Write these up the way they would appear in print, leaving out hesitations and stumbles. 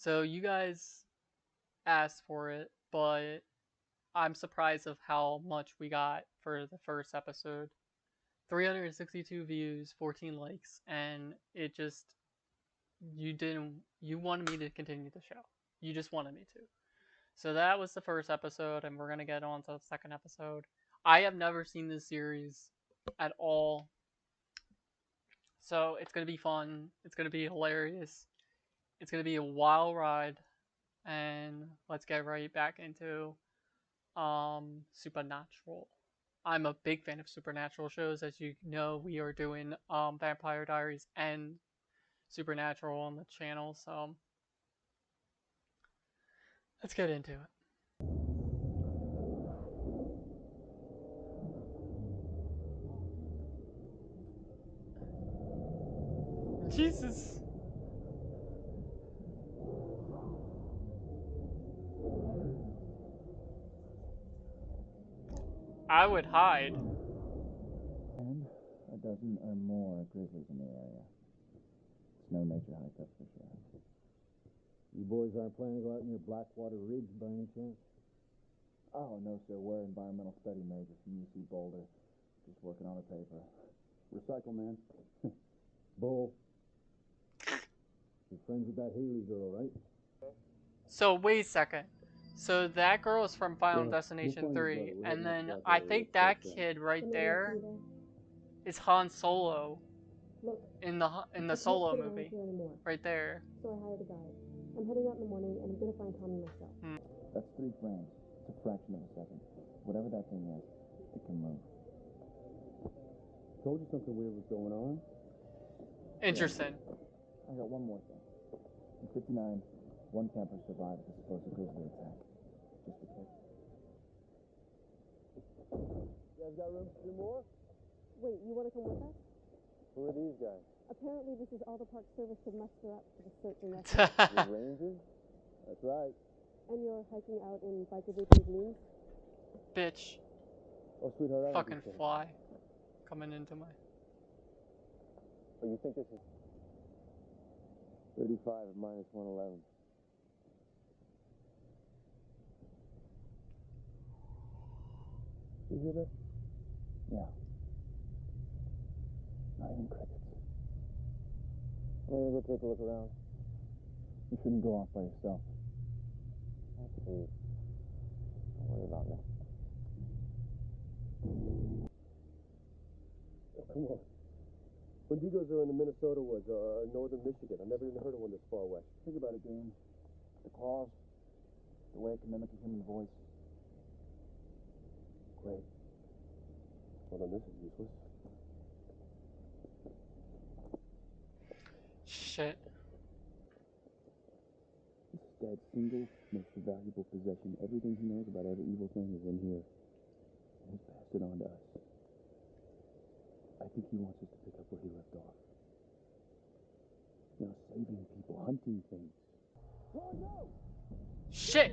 So you guys asked for it, but I'm surprised of how much we got for the first episode. 362 views, 14 likes, and it just you wanted me to continue the show. You just wanted me to. So that was the first episode, and we're gonna get on to the second episode. I have never seen this series at all, so it's gonna be fun. It's gonna be hilarious. It's gonna be a wild ride, and let's get right back into Supernatural. I'm a big fan of supernatural shows. As you know, we are doing Vampire Diaries and Supernatural on the channel, so let's get into it. Jesus. I would hide. And a dozen or more grizzlies in the area. It's no nature hike, that's for sure. You boys aren't planning to go out near Blackwater Ridge by any chance? Oh, no, sir. We're environmental study majors from UC Boulder. Just working on a paper. Recycle, man. Bull. You're friends with that Haley girl, right? So wait a second. So that girl is from Final Destination 3, and then I think that kid right there is Han Solo in the Solo movie, right there. So I hired a guide. I'm heading out in the morning, and I'm gonna find Tommy myself. That's 3 frames. It's a fraction of a second. Whatever that thing is, it can move. Told you something weird was going on. Interesting. I got one more thing. In 59, one camper survived the supposed grizzly attack. Just a kid. You guys got room for 2 more? Wait, you wanna come with us? Who are these guys? Apparently this is all the Park Service to muster up for the search and rescue. The Rangers? That's right. And you're hiking out in biker boots and jeans? Bitch. Oh, sweetheart, I don't Fucking think so. fly. Coming into my... Oh, you think this is 35 at minus 111? You hear that? Yeah. Not even crickets. I'm gonna go take a look around. You shouldn't go off by yourself. Please. Don't worry about me. Oh, come on. Wendigos are in the Minnesota woods, or northern Michigan. I've never even heard of one this far west. Think about it, Dean. The claws, the way it can mimic a human voice. Great. Well, then this is useless. Shit. This is Dad's single most valuable possession. Everything he knows about every evil thing is in here. And he's passed it on to us. I think he wants us to pick up where he left off. You know, saving people, hunting things. Shit!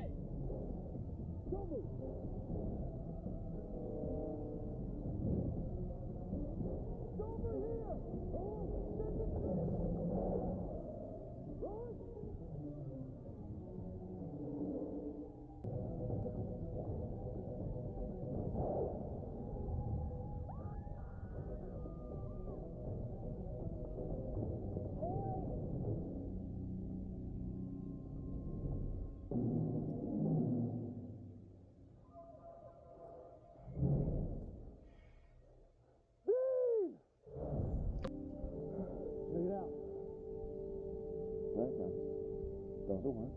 Those will work.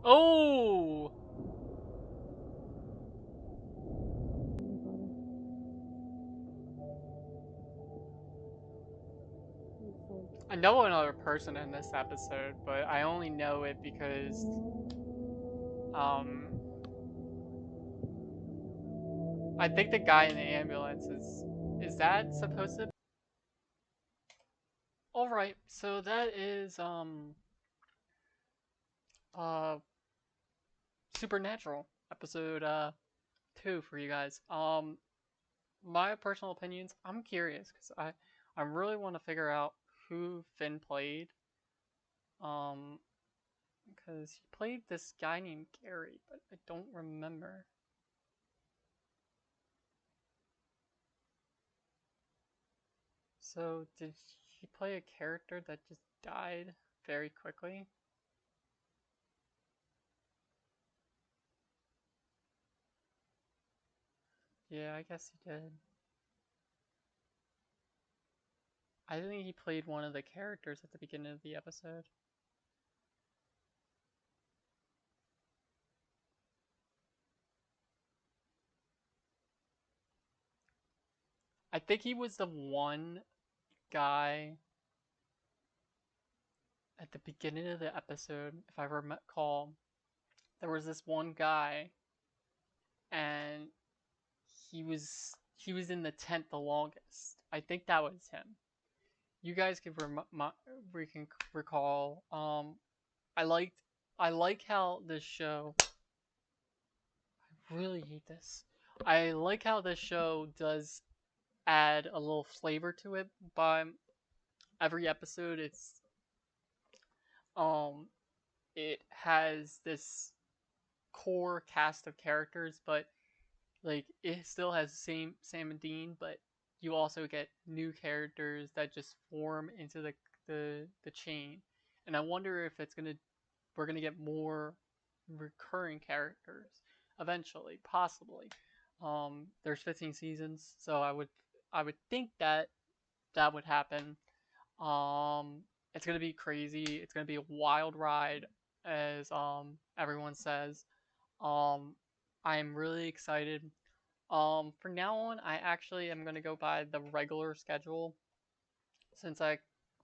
Oh! I know another person in this episode, but I only know it because, I think the guy in the ambulance is that supposed to? Alright, so that is, Supernatural, episode, 2 for you guys. My personal opinions, I'm curious, because I really want to figure out who Finn played. Because he played this guy named Gary, but I don't remember. So, did he play a character that just died very quickly? Yeah, I guess he did. I think he played one of the characters at the beginning of the episode. I think he was the one guy at the beginning of the episode, if I recall. There was this one guy, and he was in the tent the longest. I think that was him. You guys can recall. I like how this show. I really hate this. I like how this show does add a little flavor to it. By every episode, it has this core cast of characters, but like it still has the same Sam and Dean, but you also get new characters that just form into the chain. And I wonder if we're gonna get more recurring characters eventually, possibly. There's 15 seasons, so I would think that would happen. It's gonna be crazy. It's gonna be a wild ride, as everyone says. I'm really excited. For now on, I actually am gonna go by the regular schedule, since I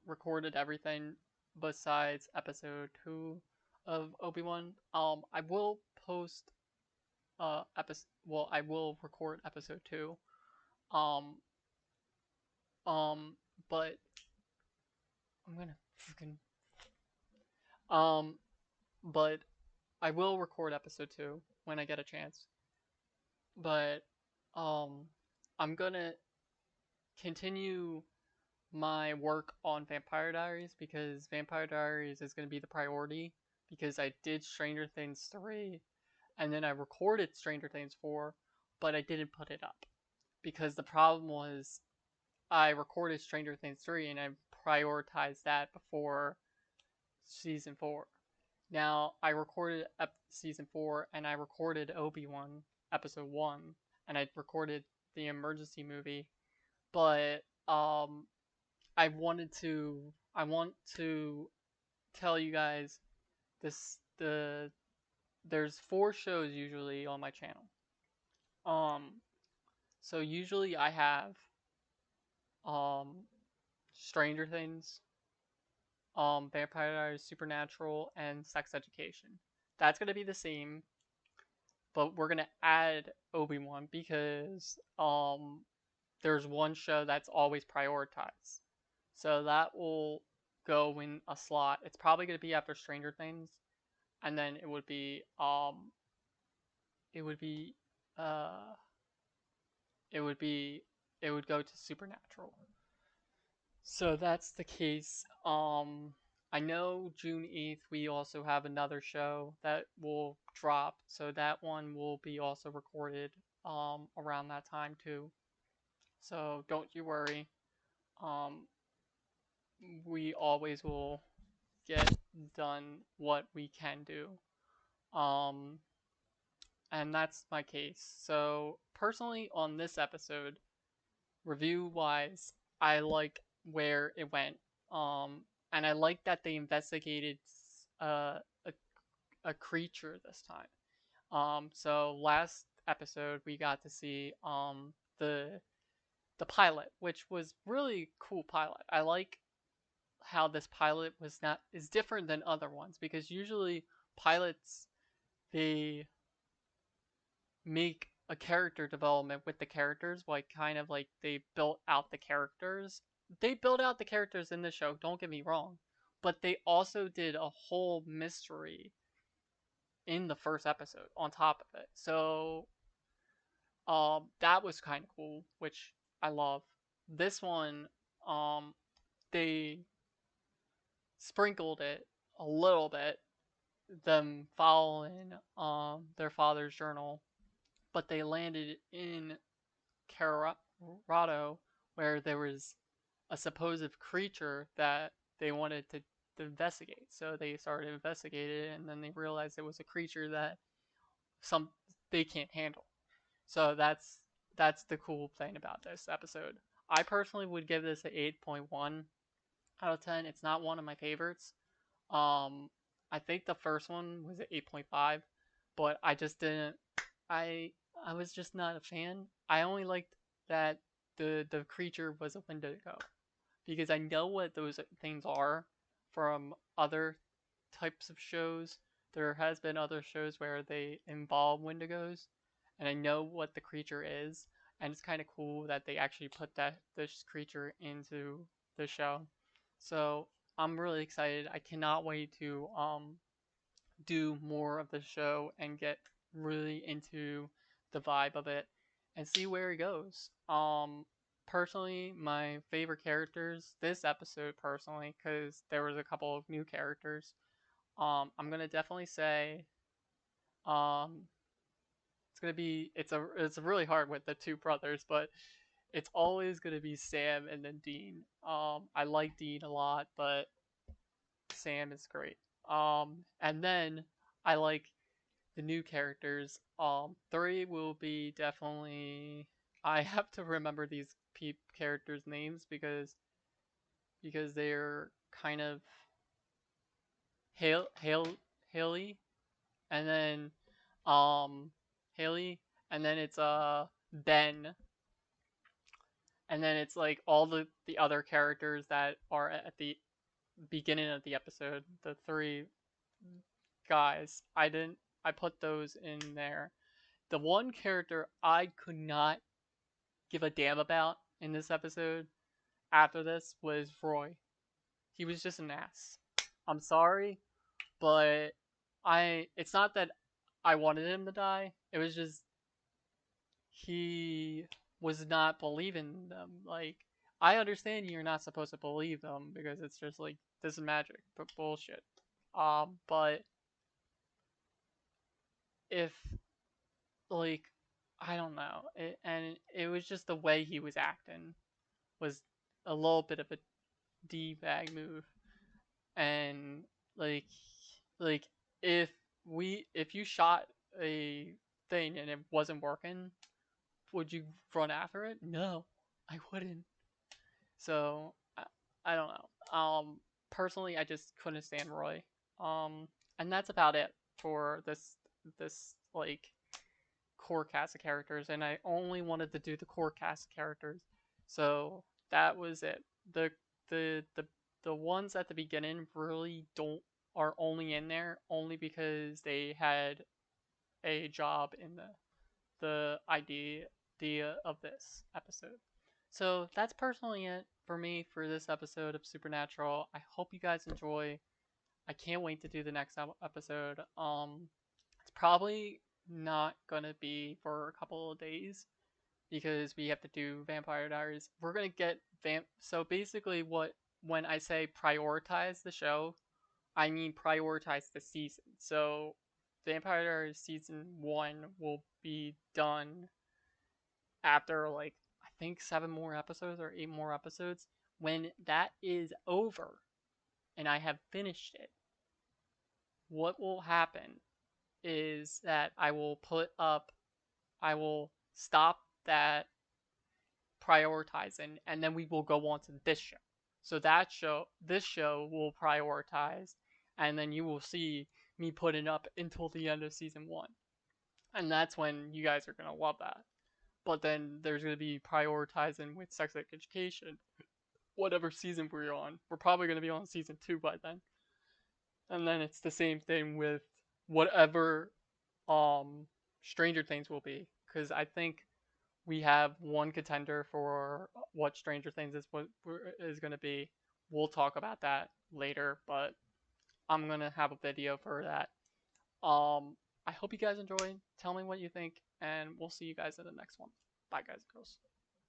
recorded everything besides episode 2 of Obi-Wan. I will post I will record episode 2. Um but I'm gonna freaking but I will record episode 2 when I get a chance. But I'm gonna continue my work on Vampire Diaries, because Vampire Diaries is going to be the priority, because I did Stranger Things 3 and then I recorded Stranger Things 4, but I didn't put it up because the problem was I recorded Stranger Things 3 and I prioritized that before season 4. Now, I recorded season 4 and I recorded Obi-Wan episode 1 and I recorded the emergency movie, but I want to tell you guys there's 4 shows usually on my channel. So usually I have Stranger Things, Vampire Diaries, Supernatural, and Sex Education. That's gonna be the same, but we're gonna add Obi-Wan because there's one show that's always prioritized. So that will go in a slot. It's probably going to be after Stranger Things, and then it would go to Supernatural. So that's the case. I know June 8th we also have another show that will drop, so that one will be also recorded around that time too. So don't you worry. We always will get done what we can do. And that's my case. So personally on this episode, review wise, I like where it went. And I like that they investigated a creature this time. So last episode we got to see the pilot, which was really cool pilot. I like how this pilot is different than other ones, because usually pilots, they make a character development with the characters, like kind of like they built out the characters. They built out the characters in the show, don't get me wrong, but they also did a whole mystery in the first episode on top of it. So that was kind of cool, which I love. This one, they sprinkled it a little bit, them following their father's journal, but they landed in Colorado, where there was a supposed creature that they wanted to investigate. So they started investigating it, and then they realized it was a creature that they can't handle. So that's the cool thing about this episode. I personally would give this an 8.1 out of 10. It's not one of my favorites. I think the first one was an 8.5, but I just didn't. I was just not a fan. I only liked that the creature was a Wendigo, because I know what those things are from other types of shows. There has been other shows where they involve Wendigos, and I know what the creature is, and it's kind of cool that they actually put this creature into the show. So I'm really excited. I cannot wait to do more of the show and get really into the vibe of it and see where it goes. Personally, my favorite characters this episode, personally, because there was a couple of new characters. I'm gonna definitely say, um, it's really hard with the two brothers, but it's always gonna be Sam and then Dean. I like Dean a lot, but Sam is great. And then I like the new characters. 3 will be definitely. I have to remember these characters' names because they're kind of Haley, and then Haley, and then it's Ben, and then it's like all the other characters that are at the beginning of the episode. The 3 guys. I put those in there. The one character I could not give a damn about in this episode after this was Roy. He was just an ass. I'm sorry, but it's not that I wanted him to die. It was just he was not believing them. Like, I understand you're not supposed to believe them because it's just like, this is magic, but bullshit. But if, like, I don't know, and it was just the way he was acting was a little bit of a D-bag move. And like like if you shot a thing and it wasn't working, would you run after it? No, I wouldn't. So I don't know. Personally, I just couldn't stand Roy. And that's about it for this like core cast of characters, and I only wanted to do the core cast of characters. So that was it. The the the ones at the beginning really don't are only in there only because they had a job in the idea of this episode. So that's personally it for me for this episode of Supernatural. I hope you guys enjoy. I can't wait to do the next episode. It's probably not gonna be for a couple of days because we have to do Vampire Diaries. We're gonna get So basically, when I say prioritize the show, I mean prioritize the season. So Vampire Diaries season 1 will be done after like I think 7 more episodes or 8 more episodes. When that is over and I have finished it, what will happen is that I will stop that prioritizing, and then we will go on to this show. So this show will prioritize, and then you will see me putting up until the end of season 1. And that's when you guys are going to love that. But then there's going to be prioritizing with sex education. whatever season we're on. We're probably going to be on season 2 by then. And then it's the same thing with whatever Stranger Things will be, because I think we have one contender for what Stranger Things is going to be. We'll talk about that later, but I'm going to have a video for that. I hope you guys enjoyed. Tell me what you think, and we'll see you guys in the next one. Bye, guys and girls.